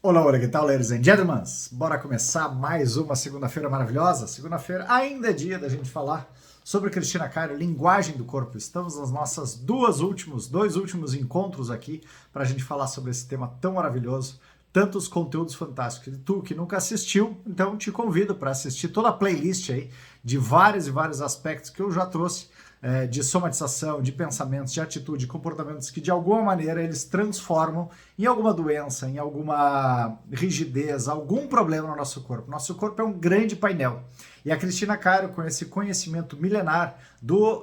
Olá, olá, que tal, ladies and gentlemen? Bora começar mais uma segunda-feira maravilhosa. Segunda-feira ainda é dia da gente falar sobre Cristina Cairo, linguagem do corpo. Estamos nas nossas dois últimos encontros aqui para a gente falar sobre esse tema tão maravilhoso, tantos conteúdos fantásticos. E tu que nunca assistiu, então te convido para assistir toda a playlist aí de vários e vários aspectos que eu já trouxe de somatização, de pensamentos, de atitude, de comportamentos que de alguma maneira eles transformam em alguma doença, em alguma rigidez, algum problema no nosso corpo. Nosso corpo é um grande painel. E a Cristina Cairo, com esse conhecimento milenar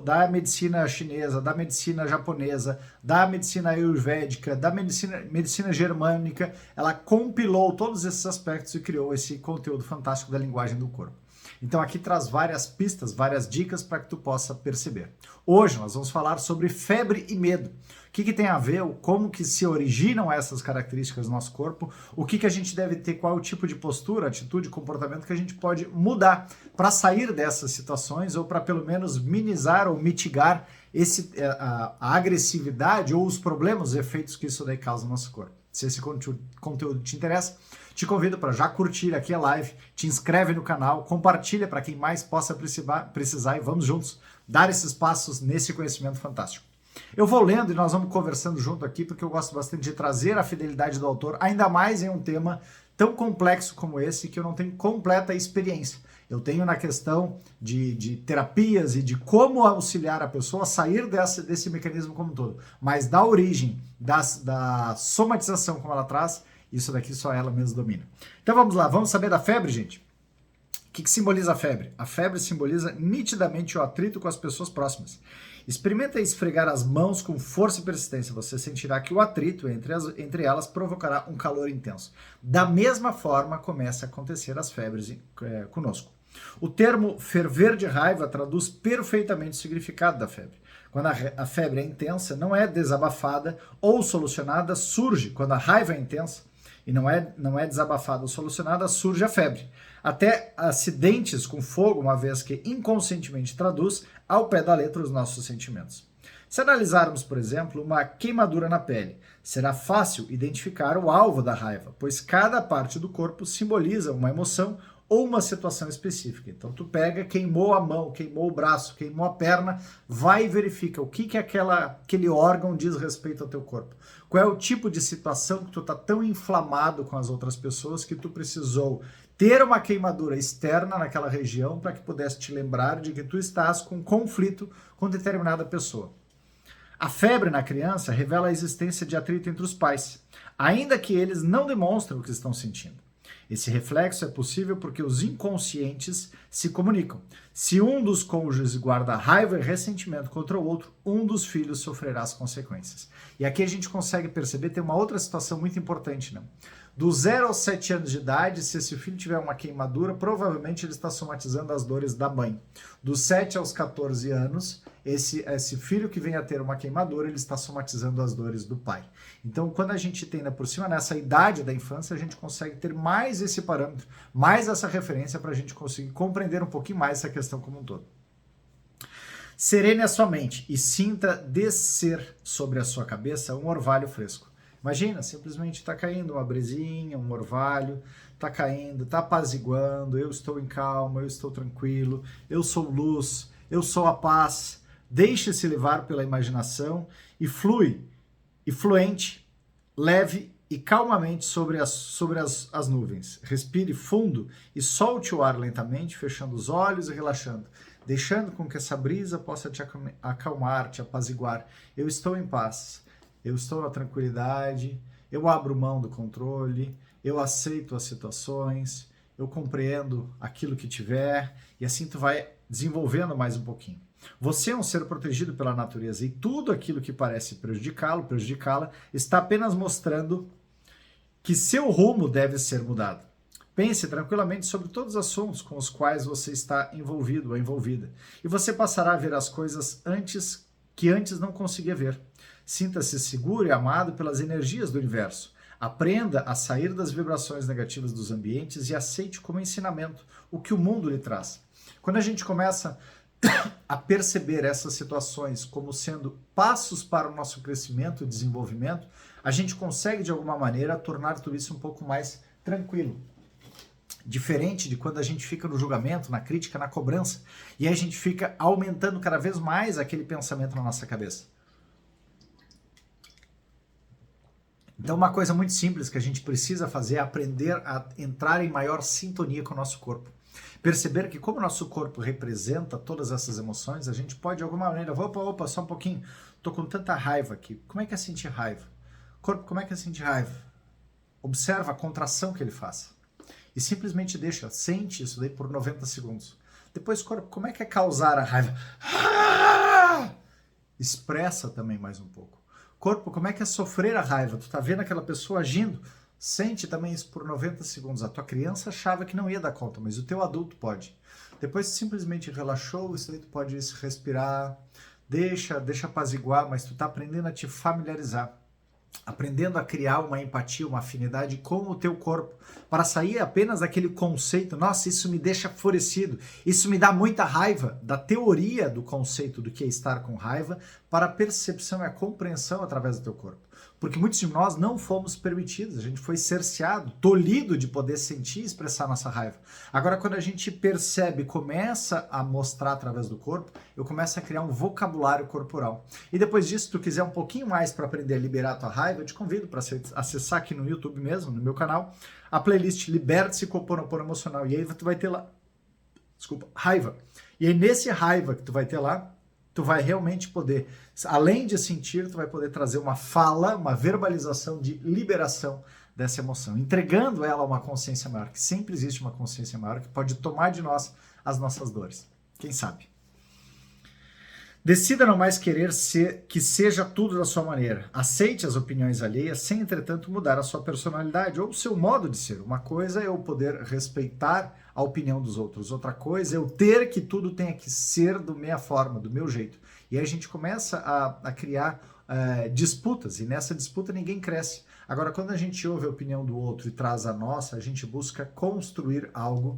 da medicina chinesa, da medicina japonesa, da medicina ayurvédica, da medicina germânica, ela compilou todos esses aspectos e criou esse conteúdo fantástico da linguagem do corpo. Então aqui traz várias pistas, várias dicas para que tu possa perceber. Hoje nós vamos falar sobre febre e medo. O que tem a ver, como que se originam essas características do nosso corpo, o que a gente deve ter, qual é o tipo de postura, atitude, comportamento que a gente pode mudar para sair dessas situações ou para pelo menos minimizar ou mitigar a agressividade ou os problemas, os efeitos que isso daí causa no nosso corpo. Se esse conteúdo te interessa, te convido para já curtir aqui a live, te inscreve no canal, compartilha para quem mais possa precisar e vamos juntos dar esses passos nesse conhecimento fantástico. Eu vou lendo e nós vamos conversando junto aqui porque eu gosto bastante de trazer a fidelidade do autor, ainda mais em um tema tão complexo como esse que eu não tenho completa experiência. Eu tenho na questão de terapias e de como auxiliar a pessoa a sair desse mecanismo como um todo, mas da origem, da somatização como ela traz, isso daqui só ela mesma domina. Então vamos lá, vamos saber da febre, gente? O que simboliza a febre? A febre simboliza nitidamente o atrito com as pessoas próximas. Experimenta esfregar as mãos com força e persistência. Você sentirá que o atrito entre elas provocará um calor intenso. Da mesma forma começa a acontecer as febres conosco. O termo ferver de raiva traduz perfeitamente o significado da febre. Quando a febre é intensa, não é desabafada ou solucionada, surge. Quando a raiva é intensa e não é desabafada ou solucionada, surge a febre. Até acidentes com fogo, uma vez que inconscientemente traduz ao pé da letra os nossos sentimentos. Se analisarmos, por exemplo, uma queimadura na pele, será fácil identificar o alvo da raiva, pois cada parte do corpo simboliza uma emoção ou uma situação específica. Então tu pega, queimou a mão, queimou o braço, queimou a perna, vai e verifica o que aquele órgão diz respeito ao teu corpo. Qual é o tipo de situação que tu tá tão inflamado com as outras pessoas que tu precisou ter uma queimadura externa naquela região para que pudesse te lembrar de que tu estás com conflito com determinada pessoa. A febre na criança revela a existência de atrito entre os pais, ainda que eles não demonstrem o que estão sentindo. Esse reflexo é possível porque os inconscientes se comunicam. Se um dos cônjuges guarda raiva e ressentimento contra o outro, um dos filhos sofrerá as consequências. E aqui a gente consegue perceber, tem uma outra situação muito importante, né? Do 0 aos 7 anos de idade, se esse filho tiver uma queimadura, provavelmente ele está somatizando as dores da mãe. Dos 7 aos 14 anos, esse filho que vem a ter uma queimadura, ele está somatizando as dores do pai. Então, quando a gente tem por cima nessa idade da infância, a gente consegue ter mais esse parâmetro, mais essa referência para a gente conseguir compreender um pouquinho mais essa questão como um todo. Serene a sua mente e sinta descer sobre a sua cabeça um orvalho fresco. Imagina, simplesmente está caindo uma brezinha, um orvalho, está caindo, está apaziguando, eu estou em calma, eu estou tranquilo, eu sou luz, eu sou a paz. Deixe-se levar pela imaginação e fluente, leve e calmamente sobre as nuvens. Respire fundo e solte o ar lentamente, fechando os olhos e relaxando, deixando com que essa brisa possa te acalmar, te apaziguar. Eu estou em paz. Eu estou na tranquilidade, eu abro mão do controle, eu aceito as situações, eu compreendo aquilo que tiver, e assim tu vai desenvolvendo mais um pouquinho. Você é um ser protegido pela natureza e tudo aquilo que parece prejudicá-la, está apenas mostrando que seu rumo deve ser mudado. Pense tranquilamente sobre todos os assuntos com os quais você está envolvido ou envolvida, e você passará a ver as coisas que antes não conseguia ver. Sinta-se seguro e amado pelas energias do universo. Aprenda a sair das vibrações negativas dos ambientes e aceite como ensinamento o que o mundo lhe traz. Quando a gente começa a perceber essas situações como sendo passos para o nosso crescimento e desenvolvimento, a gente consegue de alguma maneira tornar tudo isso um pouco mais tranquilo. Diferente de quando a gente fica no julgamento, na crítica, na cobrança, e aí a gente fica aumentando cada vez mais aquele pensamento na nossa cabeça. Então uma coisa muito simples que a gente precisa fazer é aprender a entrar em maior sintonia com o nosso corpo. Perceber que como o nosso corpo representa todas essas emoções, a gente pode de alguma maneira, opa, só um pouquinho, tô com tanta raiva aqui, como é que é sentir raiva? Corpo, como é que é sentir raiva? Observa a contração que ele faz. E simplesmente deixa, sente isso daí por 90 segundos. Depois, corpo, como é que é causar a raiva? Expressa também mais um pouco. Corpo, como é que é sofrer a raiva? Tu tá vendo aquela pessoa agindo? Sente também isso por 90 segundos. A tua criança achava que não ia dar conta, mas o teu adulto pode. Depois simplesmente relaxou, isso daí tu pode respirar, deixa apaziguar, mas tu tá aprendendo a te familiarizar. Aprendendo a criar uma empatia, uma afinidade com o teu corpo, para sair apenas daquele conceito, nossa, isso me deixa enfurecido, isso me dá muita raiva, da teoria do conceito do que é estar com raiva, para a percepção e a compreensão através do teu corpo. Porque muitos de nós não fomos permitidos, a gente foi cerceado, tolhido de poder sentir e expressar nossa raiva. Agora, quando a gente percebe, começa a mostrar através do corpo, eu começo a criar um vocabulário corporal. E depois disso, se tu quiser um pouquinho mais para aprender a liberar a tua raiva, eu te convido para acessar aqui no YouTube mesmo, no meu canal, a playlist Liberte-se com o Ho'oponopono Emocional. E aí tu vai ter lá, raiva. E aí nesse raiva que tu vai ter lá, tu vai realmente poder, além de sentir, tu vai poder trazer uma fala, uma verbalização de liberação dessa emoção, entregando ela a uma consciência maior, que sempre existe uma consciência maior que pode tomar de nós as nossas dores. Quem sabe? Decida não mais querer que seja tudo da sua maneira. Aceite as opiniões alheias sem, entretanto, mudar a sua personalidade ou o seu modo de ser. Uma coisa é eu poder respeitar a opinião dos outros. Outra coisa é eu ter que tudo tenha que ser da minha forma, do meu jeito. E aí a gente começa a criar disputas, e nessa disputa ninguém cresce. Agora, quando a gente ouve a opinião do outro e traz a nossa, a gente busca construir algo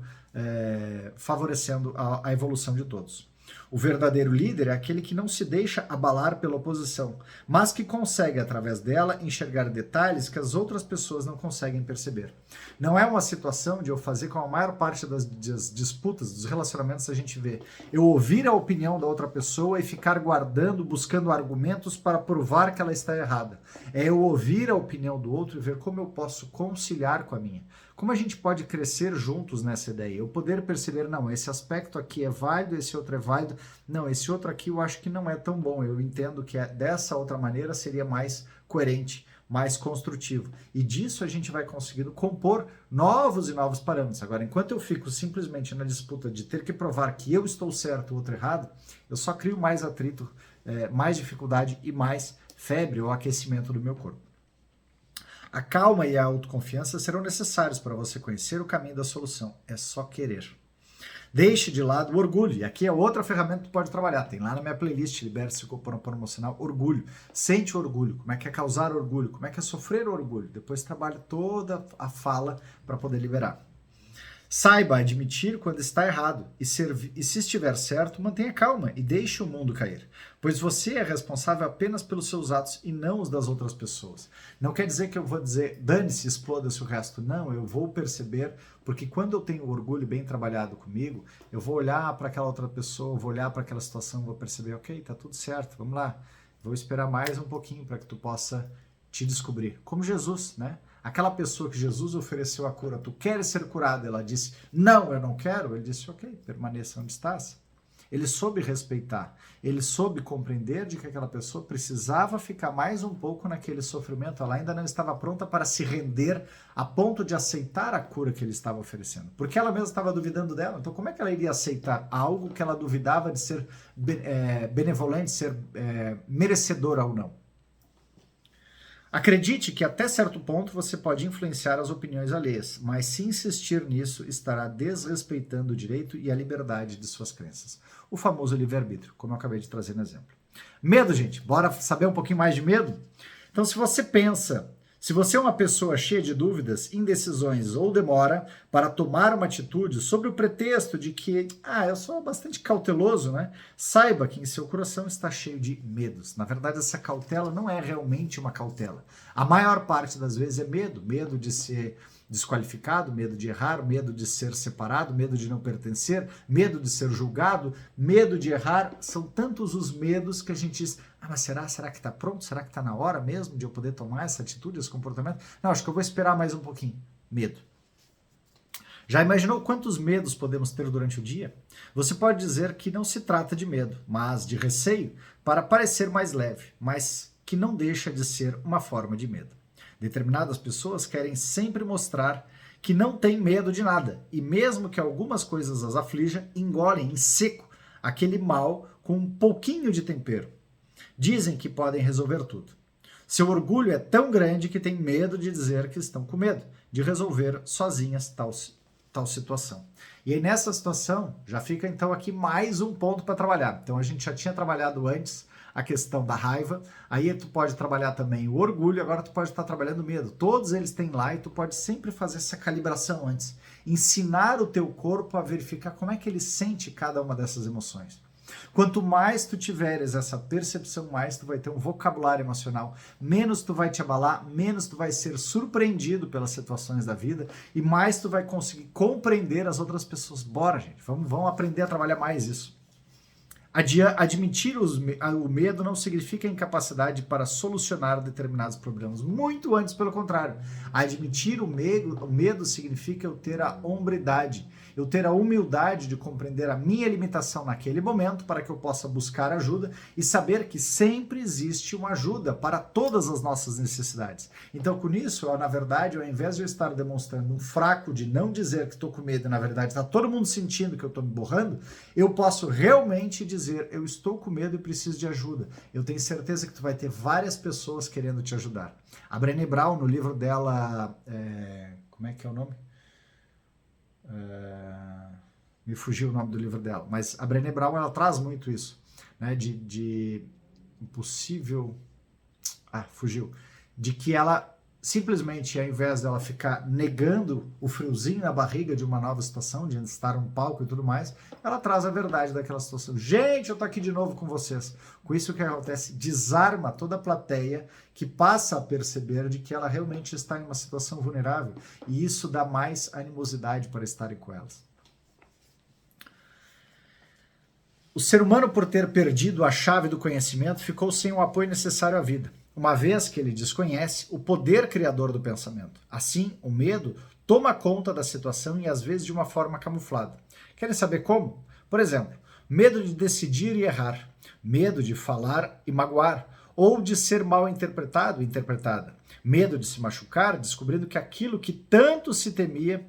favorecendo a evolução de todos. O verdadeiro líder é aquele que não se deixa abalar pela oposição, mas que consegue, através dela, enxergar detalhes que as outras pessoas não conseguem perceber. Não é uma situação de eu fazer como a maior parte das disputas, dos relacionamentos a gente vê. Eu ouvir a opinião da outra pessoa e ficar guardando, buscando argumentos para provar que ela está errada. É eu ouvir a opinião do outro e ver como eu posso conciliar com a minha. Como a gente pode crescer juntos nessa ideia? Eu poder perceber, não, esse aspecto aqui é válido, esse outro é válido, não, esse outro aqui eu acho que não é tão bom, eu entendo que dessa outra maneira seria mais coerente, mais construtivo. E disso a gente vai conseguindo compor novos e novos parâmetros. Agora, enquanto eu fico simplesmente na disputa de ter que provar que eu estou certo ou outro errado, eu só crio mais atrito, mais dificuldade e mais febre ou aquecimento do meu corpo. A calma e a autoconfiança serão necessários para você conhecer o caminho da solução. É só querer. Deixe de lado o orgulho. E aqui é outra ferramenta que tu pode trabalhar. Tem lá na minha playlist, Liberte-se com o Ho'oponopono Emocional, orgulho. Sente o orgulho. Como é que é causar orgulho? Como é que é sofrer o orgulho? Depois trabalha toda a fala para poder liberar. Saiba admitir quando está errado e se estiver certo, mantenha calma e deixe o mundo cair, pois você é responsável apenas pelos seus atos e não os das outras pessoas. Não quer dizer que eu vou dizer, dane-se, exploda-se o resto. Não, eu vou perceber, porque quando eu tenho o orgulho bem trabalhado comigo, eu vou olhar para aquela outra pessoa, vou olhar para aquela situação, vou perceber, ok, tá tudo certo, vamos lá. Vou esperar mais um pouquinho para que tu possa te descobrir. Como Jesus, né? Aquela pessoa que Jesus ofereceu a cura, tu queres ser curado? Ela disse, não, eu não quero. Ele disse, ok, permaneça onde estás. Ele soube respeitar, ele soube compreender de que aquela pessoa precisava ficar mais um pouco naquele sofrimento. Ela ainda não estava pronta para se render a ponto de aceitar a cura que ele estava oferecendo. Porque ela mesma estava duvidando dela. Então como é que ela iria aceitar algo que ela duvidava de ser benevolente, ser merecedora ou não? Acredite que até certo ponto você pode influenciar as opiniões alheias, mas se insistir nisso, estará desrespeitando o direito e a liberdade de suas crenças. O famoso livre-arbítrio, como eu acabei de trazer no exemplo. Medo, gente. Bora saber um pouquinho mais de medo? Então, se você pensa, Se você é uma pessoa cheia de dúvidas, indecisões ou demora para tomar uma atitude sob o pretexto de que, eu sou bastante cauteloso, né? Saiba que em seu coração está cheio de medos. Na verdade, essa cautela não é realmente uma cautela. A maior parte das vezes é medo. Medo de ser desqualificado, medo de errar, medo de ser separado, medo de não pertencer, medo de ser julgado, medo de errar. São tantos os medos que a gente diz, mas será que está pronto? Será que está na hora mesmo de eu poder tomar essa atitude, esse comportamento? Não, acho que eu vou esperar mais um pouquinho. Medo. Já imaginou quantos medos podemos ter durante o dia? Você pode dizer que não se trata de medo, mas de receio, para parecer mais leve, mas que não deixa de ser uma forma de medo. Determinadas pessoas querem sempre mostrar que não têm medo de nada, e mesmo que algumas coisas as aflijam, engolem em seco aquele mal com um pouquinho de tempero. Dizem que podem resolver tudo. Seu orgulho é tão grande que tem medo de dizer que estão com medo, de resolver sozinhas tal situação. E aí nessa situação, já fica então aqui mais um ponto para trabalhar. Então a gente já tinha trabalhado antes a questão da raiva, aí tu pode trabalhar também o orgulho, agora tu pode estar trabalhando o medo. Todos eles têm lá e tu pode sempre fazer essa calibração antes. Ensinar o teu corpo a verificar como é que ele sente cada uma dessas emoções. Quanto mais tu tiveres essa percepção, mais tu vai ter um vocabulário emocional, menos tu vai te abalar, menos tu vai ser surpreendido pelas situações da vida e mais tu vai conseguir compreender as outras pessoas. Bora, gente, vamos aprender a trabalhar mais isso. Admitir o medo não significa incapacidade para solucionar determinados problemas. Muito antes, pelo contrário. Admitir o medo significa eu ter a hombridade, eu ter a humildade de compreender a minha limitação naquele momento para que eu possa buscar ajuda e saber que sempre existe uma ajuda para todas as nossas necessidades. Então, com isso, na verdade, ao invés de eu estar demonstrando um fraco de não dizer que estou com medo e, na verdade, está todo mundo sentindo que eu estou me borrando, eu posso realmente dizer, eu estou com medo e preciso de ajuda. Eu tenho certeza que tu vai ter várias pessoas querendo te ajudar. A Brené Brown, no livro dela, como é que é o nome? Me fugiu o nome do livro dela, mas a Brené Brown, ela traz muito isso, né, de impossível, fugiu, de que ela simplesmente, ao invés dela ficar negando o friozinho na barriga de uma nova situação, de estar um palco e tudo mais, ela traz a verdade daquela situação. Gente, eu tô aqui de novo com vocês. Com isso, o que acontece? Desarma toda a plateia que passa a perceber de que ela realmente está em uma situação vulnerável. E isso dá mais animosidade para estarem com elas. O ser humano, por ter perdido a chave do conhecimento, ficou sem o apoio necessário à vida, uma vez que ele desconhece o poder criador do pensamento. Assim, o medo toma conta da situação e às vezes de uma forma camuflada. Querem saber como? Por exemplo, medo de decidir e errar, medo de falar e magoar, ou de ser mal interpretado e interpretada, medo de se machucar, descobrindo que aquilo que tanto se temia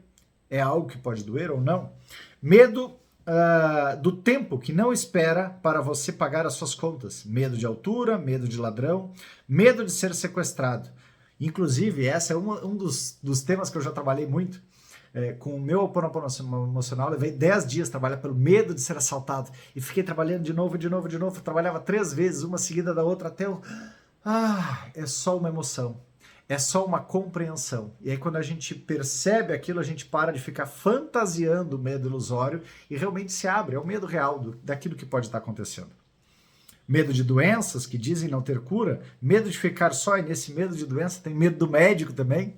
é algo que pode doer ou não, medo do tempo que não espera para você pagar as suas contas, medo de altura, medo de ladrão, medo de ser sequestrado. Inclusive, esse é um dos temas que eu já trabalhei muito. Com o meu Ho'oponopono emocional, levei 10 dias trabalhar pelo medo de ser assaltado e fiquei trabalhando de novo, trabalhava 3 vezes, uma seguida da outra, até é só uma emoção. É só uma compreensão. E aí quando a gente percebe aquilo, a gente para de ficar fantasiando o medo ilusório e realmente se abre. É o medo real daquilo que pode estar acontecendo. Medo de doenças que dizem não ter cura. Medo de ficar só, e nesse medo de doença tem medo do médico também.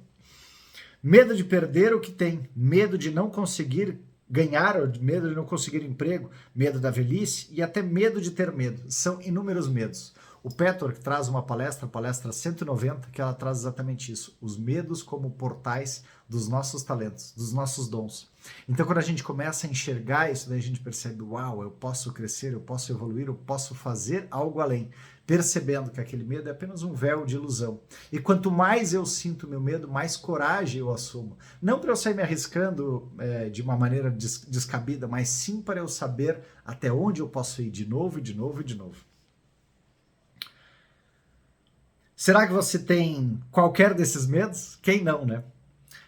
Medo de perder o que tem. Medo de não conseguir ganhar, medo de não conseguir emprego. Medo da velhice e até medo de ter medo. São inúmeros medos. O Petor que traz uma palestra 190, que ela traz exatamente isso. Os medos como portais dos nossos talentos, dos nossos dons. Então, quando a gente começa a enxergar isso, daí a gente percebe, uau, eu posso crescer, eu posso evoluir, eu posso fazer algo além. Percebendo que aquele medo é apenas um véu de ilusão. E quanto mais eu sinto meu medo, mais coragem eu assumo. Não para eu sair me arriscando de uma maneira descabida, mas sim para eu saber até onde eu posso ir de novo, de novo e de novo. Será que você tem qualquer desses medos? Quem não, né?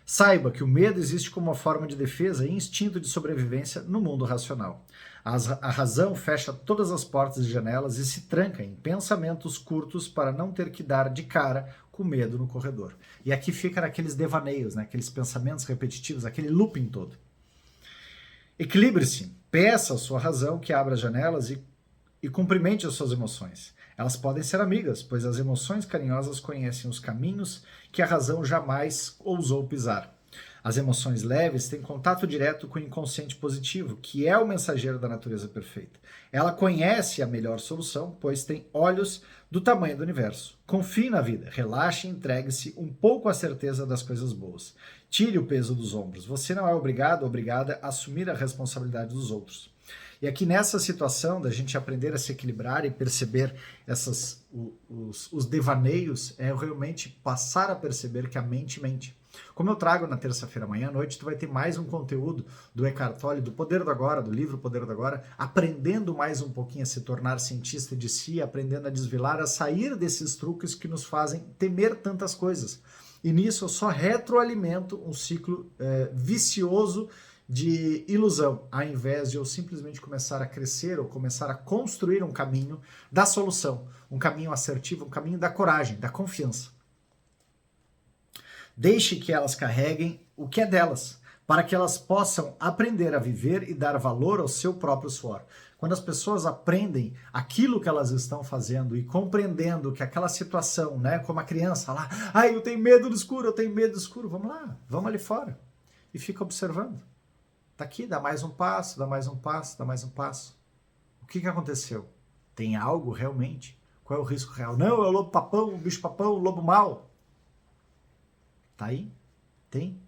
Saiba que o medo existe como uma forma de defesa e instinto de sobrevivência no mundo racional. A razão fecha todas as portas e janelas e se tranca em pensamentos curtos para não ter que dar de cara com medo no corredor. E aqui fica naqueles devaneios, né? Aqueles pensamentos repetitivos, aquele looping todo. Equilibre-se, peça a sua razão que abra as janelas e cumprimente as suas emoções. Elas podem ser amigas, pois as emoções carinhosas conhecem os caminhos que a razão jamais ousou pisar. As emoções leves têm contato direto com o inconsciente positivo, que é o mensageiro da natureza perfeita. Ela conhece a melhor solução, pois tem olhos do tamanho do universo. Confie na vida, relaxe e entregue-se um pouco à certeza das coisas boas. Tire o peso dos ombros. Você não é obrigado ou obrigada a assumir a responsabilidade dos outros. E aqui nessa situação da gente aprender a se equilibrar e perceber os devaneios, é realmente passar a perceber que a mente mente. Como eu trago na terça-feira amanhã à noite, tu vai ter mais um conteúdo do Eckhart Tolle, do Poder do Agora, do livro Poder do Agora, aprendendo mais um pouquinho a se tornar cientista de si, aprendendo a desvelar, a sair desses truques que nos fazem temer tantas coisas. E nisso eu só retroalimento um ciclo vicioso de ilusão, ao invés de eu simplesmente começar a crescer ou começar a construir um caminho da solução, um caminho assertivo, um caminho da coragem, da confiança. Deixe que elas carreguem o que é delas, para que elas possam aprender a viver e dar valor ao seu próprio suor. Quando as pessoas aprendem aquilo que elas estão fazendo e compreendendo que aquela situação, né, como a criança lá, eu tenho medo do escuro, eu tenho medo do escuro, vamos lá, vamos ali fora. E fica observando. Tá aqui, dá mais um passo, dá mais um passo, dá mais um passo. O que aconteceu? Tem algo realmente? Qual é o risco real? Não, é o lobo papão, o bicho papão, o lobo mau. Tá aí? Tem?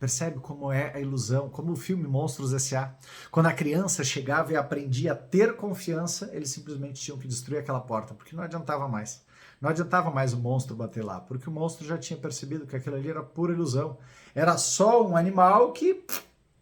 Percebe como é a ilusão, como o filme Monstros S.A. Quando a criança chegava e aprendia a ter confiança, eles simplesmente tinham que destruir aquela porta, porque não adiantava mais. Não adiantava mais o monstro bater lá, porque o monstro já tinha percebido que aquilo ali era pura ilusão. Era só um animal que,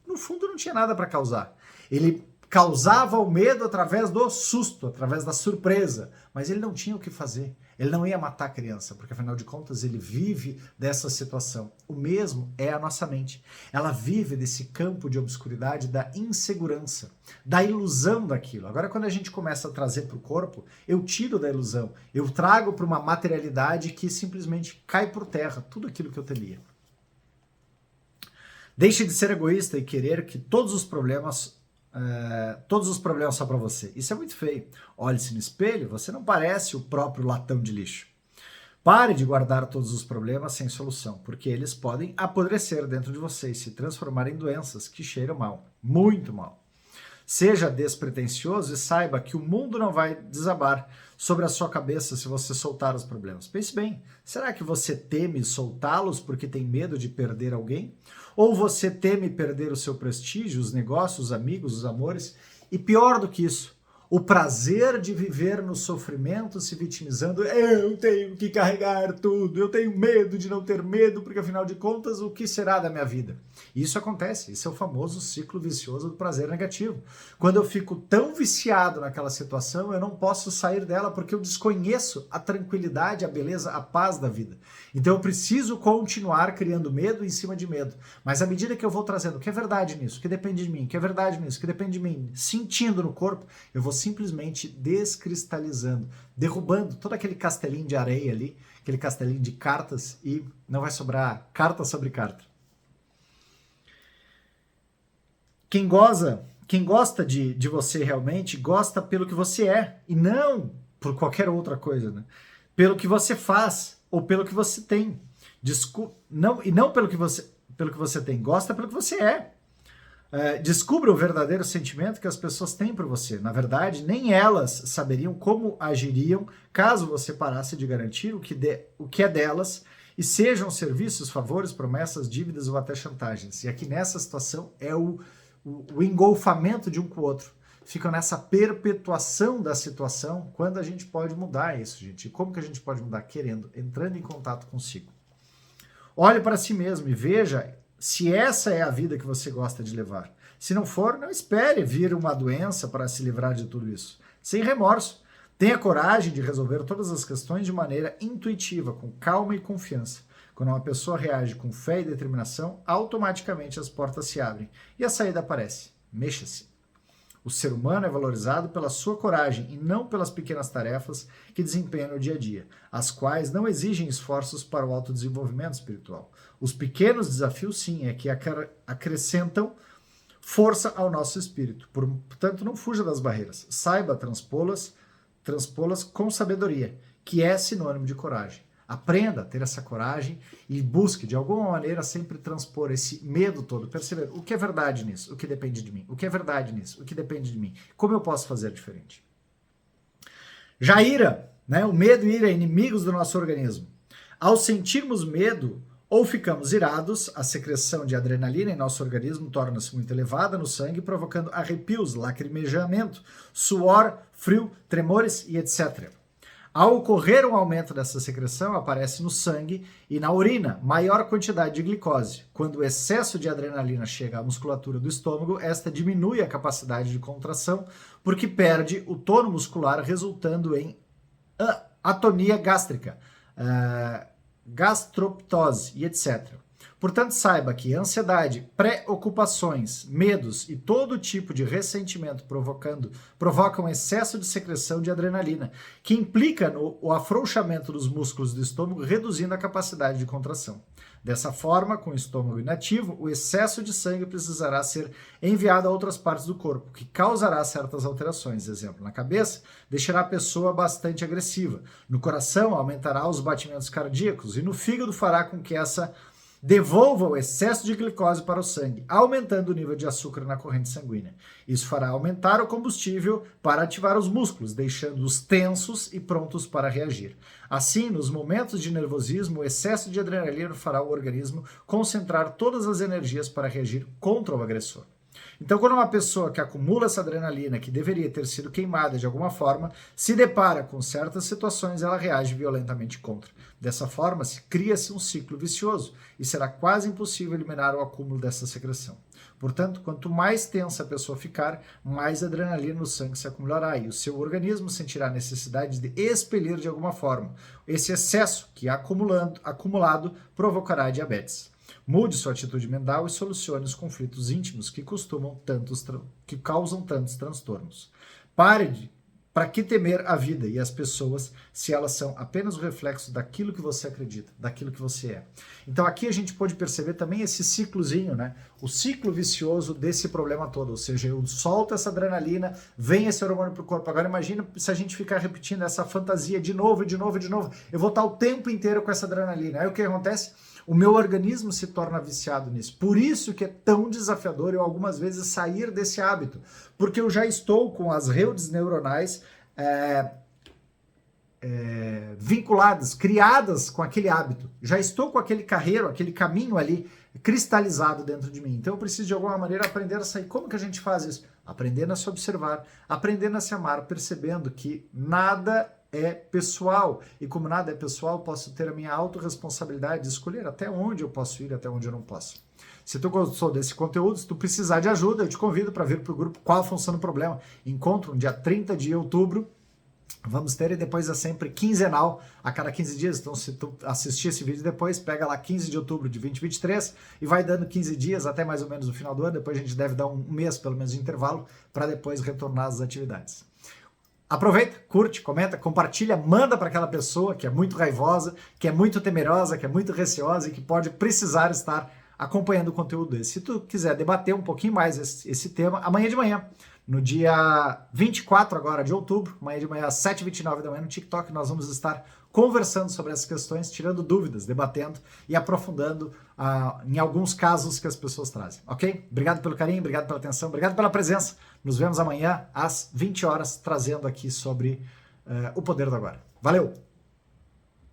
no fundo, não tinha nada para causar. Ele causava o medo através do susto, através da surpresa, mas ele não tinha o que fazer. Ele não ia matar a criança, porque afinal de contas ele vive dessa situação. O mesmo é a nossa mente. Ela vive desse campo de obscuridade da insegurança, da ilusão daquilo. Agora, quando a gente começa a trazer para o corpo, eu tiro da ilusão, eu trago para uma materialidade que simplesmente cai por terra tudo aquilo que eu temia. Deixe de ser egoísta e querer que todos os problemas só para você. Isso é muito feio. Olhe-se no espelho, você não parece o próprio latão de lixo. Pare de guardar todos os problemas sem solução, porque eles podem apodrecer dentro de você e se transformar em doenças que cheiram mal, muito mal. Seja despretensioso e saiba que o mundo não vai desabar sobre a sua cabeça se você soltar os problemas. Pense bem, será que você teme soltá-los porque tem medo de perder alguém? Ou você teme perder o seu prestígio, os negócios, os amigos, os amores? E pior do que isso, o prazer de viver no sofrimento, se vitimizando, eu tenho que carregar tudo, eu tenho medo de não ter medo, porque afinal de contas, o que será da minha vida? Isso acontece, isso é o famoso ciclo vicioso do prazer negativo. Quando eu fico tão viciado naquela situação, eu não posso sair dela porque eu desconheço a tranquilidade, a beleza, a paz da vida. Então eu preciso continuar criando medo em cima de medo. Mas à medida que eu vou trazendo o que é verdade nisso, o que depende de mim, o que é verdade nisso, o que depende de mim, sentindo no corpo, eu vou simplesmente descristalizando, derrubando todo aquele castelinho de areia ali, aquele castelinho de cartas, e não vai sobrar carta sobre carta. Quem gosta de você realmente, gosta pelo que você é, e não por qualquer outra coisa, né? Pelo que você faz, ou pelo que você tem. Não pelo que você tem, gosta pelo que você é. Descubra o verdadeiro sentimento que as pessoas têm por você. Na verdade, nem elas saberiam como agiriam caso você parasse de garantir o que é delas, e sejam serviços, favores, promessas, dívidas ou até chantagens. E aqui nessa situação é o engolfamento de um com o outro. Ficam nessa perpetuação da situação, quando a gente pode mudar isso, gente. E como que a gente pode mudar? Querendo, entrando em contato consigo. Olhe para si mesmo e veja se essa é a vida que você gosta de levar. Se não for, não espere vir uma doença para se livrar de tudo isso. Sem remorso. Tenha coragem de resolver todas as questões de maneira intuitiva, com calma e confiança. Quando uma pessoa reage com fé e determinação, automaticamente as portas se abrem e a saída aparece. Mexa-se. O ser humano é valorizado pela sua coragem e não pelas pequenas tarefas que desempenha no dia a dia, as quais não exigem esforços para o autodesenvolvimento espiritual. Os pequenos desafios, sim, é que acrescentam força ao nosso espírito. Portanto, não fuja das barreiras. Saiba transpô-las com sabedoria, que é sinônimo de coragem. Aprenda a ter essa coragem e busque, de alguma maneira, sempre transpor esse medo todo, perceber o que é verdade nisso, o que depende de mim, o que é verdade nisso, o que depende de mim, como eu posso fazer diferente. Já ira, né? O medo e ira, inimigos do nosso organismo. Ao sentirmos medo ou ficamos irados, a secreção de adrenalina em nosso organismo torna-se muito elevada no sangue, provocando arrepios, lacrimejamento, suor, frio, tremores e etc. Ao ocorrer um aumento dessa secreção, aparece no sangue e na urina maior quantidade de glicose. Quando o excesso de adrenalina chega à musculatura do estômago, esta diminui a capacidade de contração, porque perde o tono muscular, resultando em atonia gástrica, gastroptose e etc. Portanto, saiba que ansiedade, preocupações, medos e todo tipo de ressentimento provocam excesso de secreção de adrenalina, que implica no afrouxamento dos músculos do estômago, reduzindo a capacidade de contração. Dessa forma, com o estômago inativo, o excesso de sangue precisará ser enviado a outras partes do corpo, que causará certas alterações. Exemplo, na cabeça, deixará a pessoa bastante agressiva. No coração, aumentará os batimentos cardíacos e no fígado fará com que essa devolva o excesso de glicose para o sangue, aumentando o nível de açúcar na corrente sanguínea. Isso fará aumentar o combustível para ativar os músculos, deixando-os tensos e prontos para reagir. Assim, nos momentos de nervosismo, o excesso de adrenalina fará o organismo concentrar todas as energias para reagir contra o agressor. Então, quando uma pessoa que acumula essa adrenalina, que deveria ter sido queimada de alguma forma, se depara com certas situações, ela reage violentamente contra. Dessa forma, cria-se um ciclo vicioso e será quase impossível eliminar o acúmulo dessa secreção. Portanto, quanto mais tensa a pessoa ficar, mais adrenalina no sangue se acumulará e o seu organismo sentirá a necessidade de expelir de alguma forma. Esse excesso que acumulado provocará diabetes. Mude sua atitude mental e solucione os conflitos íntimos que causam tantos transtornos. Para que temer a vida e as pessoas se elas são apenas o reflexo daquilo que você acredita, daquilo que você é? Então aqui a gente pode perceber também esse ciclozinho, né? O ciclo vicioso desse problema todo, ou seja, eu solto essa adrenalina, vem esse hormônio para o corpo. Agora imagina se a gente ficar repetindo essa fantasia de novo, de novo, de novo. Eu vou estar o tempo inteiro com essa adrenalina. Aí o que acontece? O meu organismo se torna viciado nisso. Por isso que é tão desafiador eu algumas vezes sair desse hábito. Porque eu já estou com as redes neuronais vinculadas, criadas com aquele hábito. Já estou com aquele carreiro, aquele caminho ali cristalizado dentro de mim. Então eu preciso de alguma maneira aprender a sair. Como que a gente faz isso? Aprendendo a se observar, aprendendo a se amar, percebendo que nada é pessoal. E como nada é pessoal, posso ter a minha autorresponsabilidade de escolher até onde eu posso ir, até onde eu não posso. Se tu gostou desse conteúdo, se tu precisar de ajuda, eu te convido para vir para o grupo Qual a Função do Problema. Encontro no dia 30 de outubro. Vamos ter, e depois é sempre quinzenal, a cada 15 dias. Então, se tu assistir esse vídeo depois, pega lá 15 de outubro de 2023 e vai dando 15 dias até mais ou menos o final do ano. Depois a gente deve dar um mês, pelo menos, de intervalo para depois retornar às atividades. Aproveita, curte, comenta, compartilha, manda para aquela pessoa que é muito raivosa, que é muito temerosa, que é muito receosa e que pode precisar estar acompanhando o conteúdo desse. Se tu quiser debater um pouquinho mais esse tema, amanhã de manhã, no dia 24 agora de outubro, amanhã de manhã às 7h29 da manhã no TikTok, nós vamos estar conversando sobre essas questões, tirando dúvidas, debatendo e aprofundando em alguns casos que as pessoas trazem, ok? Obrigado pelo carinho, obrigado pela atenção, obrigado pela presença. Nos vemos amanhã às 20 horas, trazendo aqui sobre o poder do agora. Valeu!